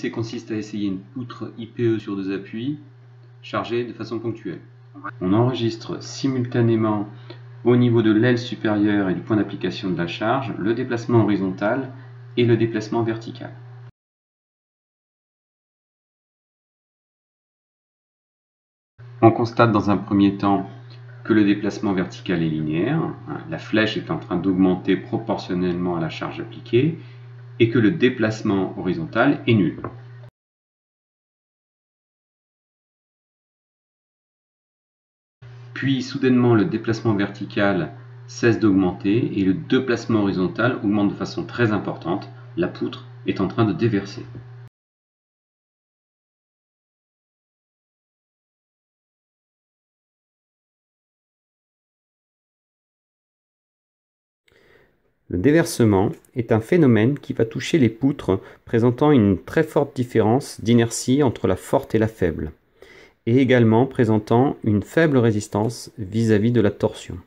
l'essai consiste à essayer une poutre IPE sur 2 appuis chargée de façon ponctuelle. On enregistre simultanément au niveau de l'aile supérieure et du point d'application de la charge le déplacement horizontal et le déplacement vertical. On constate dans un premier temps que le déplacement vertical est linéaire, la flèche est en train d'augmenter proportionnellement à la charge appliquée, et que le déplacement horizontal est nul. Puis soudainement le déplacement vertical cesse d'augmenter et le déplacement horizontal augmente de façon très importante, la poutre est en train de déverser. Le déversement est un phénomène qui va toucher les poutres présentant une très forte différence d'inertie entre la forte et la faible, et également présentant une faible résistance vis-à-vis de la torsion.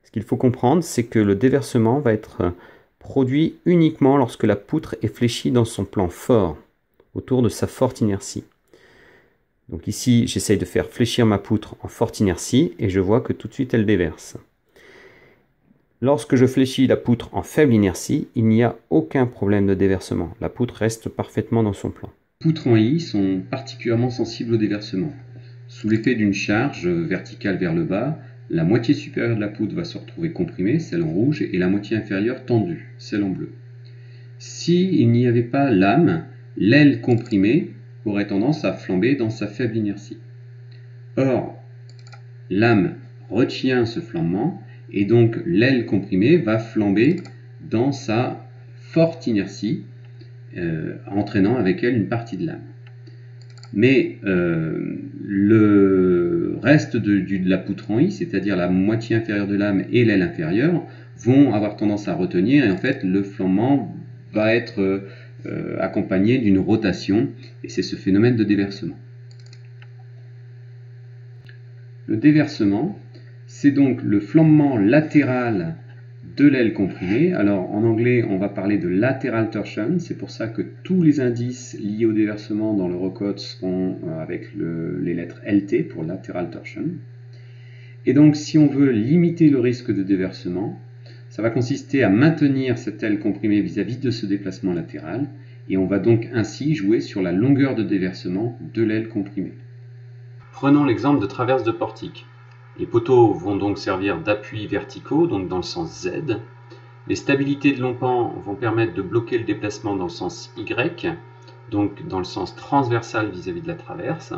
Ce qu'il faut comprendre, c'est que le déversement va être produit uniquement lorsque la poutre est fléchie dans son plan fort, autour de sa forte inertie. Donc ici, j'essaye de faire fléchir ma poutre en forte inertie, et je vois que tout de suite elle déverse. Lorsque je fléchis la poutre en faible inertie, il n'y a aucun problème de déversement. La poutre reste parfaitement dans son plan. Les poutres en I sont particulièrement sensibles au déversement. Sous l'effet d'une charge verticale vers le bas, la moitié supérieure de la poutre va se retrouver comprimée, celle en rouge, et la moitié inférieure tendue, celle en bleu. S'il n'y avait pas lame, l'aile comprimée aurait tendance à flamber dans sa faible inertie. Or, lame retient ce flambement, et donc l'aile comprimée va flamber dans sa forte inertie, entraînant avec elle une partie de lame. Mais le reste de la poutre en I, c'est-à-dire la moitié inférieure de lame et l'aile inférieure, vont avoir tendance à retenir, et en fait le flambement va être accompagné d'une rotation, et c'est ce phénomène de déversement. Le déversement, c'est donc le flambement latéral de l'aile comprimée. Alors en anglais, on va parler de lateral torsion. C'est pour ça que tous les indices liés au déversement dans le recode seront avec les lettres LT pour lateral torsion. Et donc si on veut limiter le risque de déversement, ça va consister à maintenir cette aile comprimée vis-à-vis de ce déplacement latéral, et on va donc ainsi jouer sur la longueur de déversement de l'aile comprimée. Prenons l'exemple de traverse de portique. Les poteaux vont donc servir d'appuis verticaux, donc dans le sens Z. Les stabilités de long pan vont permettre de bloquer le déplacement dans le sens Y, donc dans le sens transversal vis-à-vis de la traverse.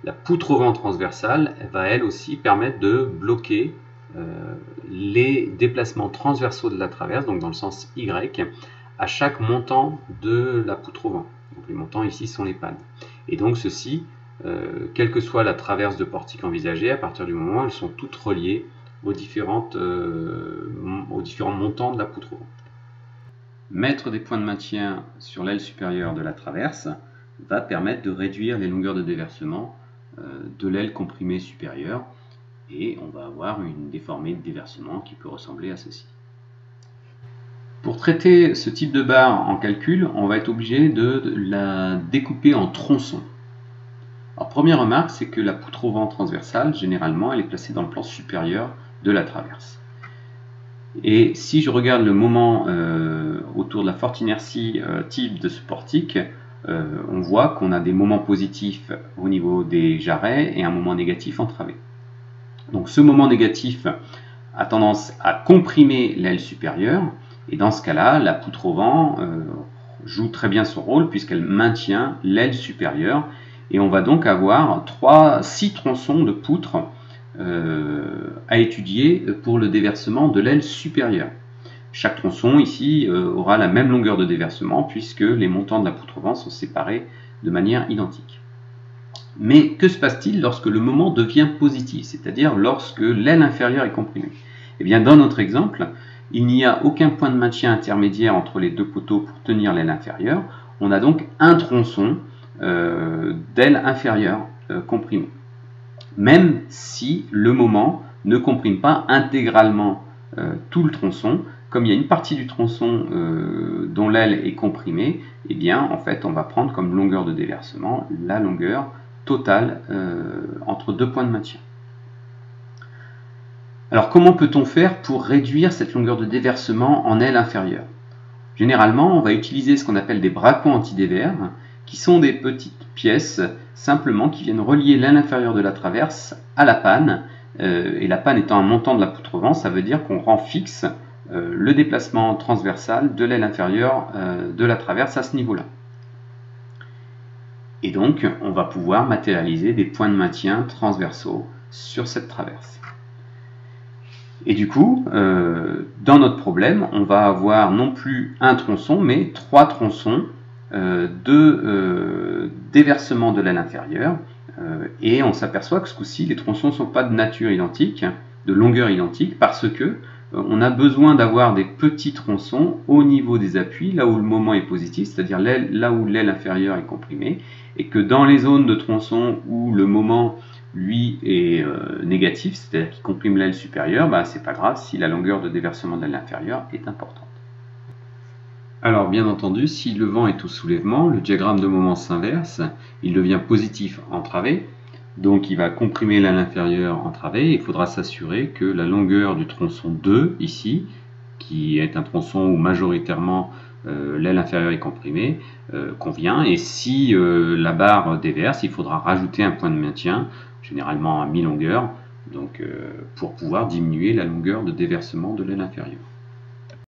La poutre au vent transversale va elle aussi permettre de bloquer les déplacements transversaux de la traverse, donc dans le sens Y, à chaque montant de la poutre au vent. Donc les montants ici sont les pannes. Et donc ceci, quelle que soit la traverse de portique envisagée, à partir du moment où elles sont toutes reliées aux différents montants de la poutre au vent. Mettre des points de maintien sur l'aile supérieure de la traverse va permettre de réduire les longueurs de déversement de l'aile comprimée supérieure, et on va avoir une déformée de déversement qui peut ressembler à ceci. Pour traiter ce type de barre en calcul, on va être obligé de la découper en tronçons. Alors, première remarque, c'est que la poutre au vent transversale, généralement, elle est placée dans le plan supérieur de la traverse. Et si je regarde le moment autour de la forte inertie type de ce portique, on voit qu'on a des moments positifs au niveau des jarrets et un moment négatif en travée. Donc ce moment négatif a tendance à comprimer l'aile supérieure, et dans ce cas-là, la poutre au vent joue très bien son rôle puisqu'elle maintient l'aile supérieure, et on va donc avoir 6 tronçons de poutre à étudier pour le déversement de l'aile supérieure. Chaque tronçon ici aura la même longueur de déversement puisque les montants de la poutre au vent sont séparés de manière identique. Mais que se passe-t-il lorsque le moment devient positif, c'est-à-dire lorsque l'aile inférieure est comprimée? Eh bien, dans notre exemple, il n'y a aucun point de maintien intermédiaire entre les deux poteaux pour tenir l'aile inférieure. On a donc un tronçon d'aile inférieure comprimée. Même si le moment ne comprime pas intégralement tout le tronçon, comme il y a une partie du tronçon dont l'aile est comprimée, eh bien en fait on va prendre comme longueur de déversement la longueur totale entre deux points de maintien. Alors comment peut-on faire pour réduire cette longueur de déversement en aile inférieure? Généralement on va utiliser ce qu'on appelle des bracons antidévers, qui sont des petites pièces simplement qui viennent relier l'aile inférieure de la traverse à la panne, et la panne étant un montant de la poutre vent, ça veut dire qu'on rend fixe le déplacement transversal de l'aile inférieure de la traverse à ce niveau-là. Et donc on va pouvoir matérialiser des points de maintien transversaux sur cette traverse. Et du coup, dans notre problème, on va avoir non plus un tronçon, mais trois tronçons de déversement de l'aile inférieure. Et on s'aperçoit que ce coup-ci, les tronçons ne sont pas de nature identique, de longueur identique, parce que on a besoin d'avoir des petits tronçons au niveau des appuis, là où le moment est positif, c'est-à-dire là où l'aile inférieure est comprimée, et que dans les zones de tronçons où le moment lui est négatif, c'est-à-dire qu'il comprime l'aile supérieure, c'est pas grave si la longueur de déversement de l'aile inférieure est importante. Alors bien entendu, si le vent est au soulèvement, le diagramme de moment s'inverse, il devient positif en travée, donc il va comprimer l'aile inférieure en travée, et il faudra s'assurer que la longueur du tronçon 2, ici, qui est un tronçon où majoritairement l'aile inférieure est comprimée, convient, et si la barre déverse, il faudra rajouter un point de maintien, généralement à mi-longueur, donc pour pouvoir diminuer la longueur de déversement de l'aile inférieure.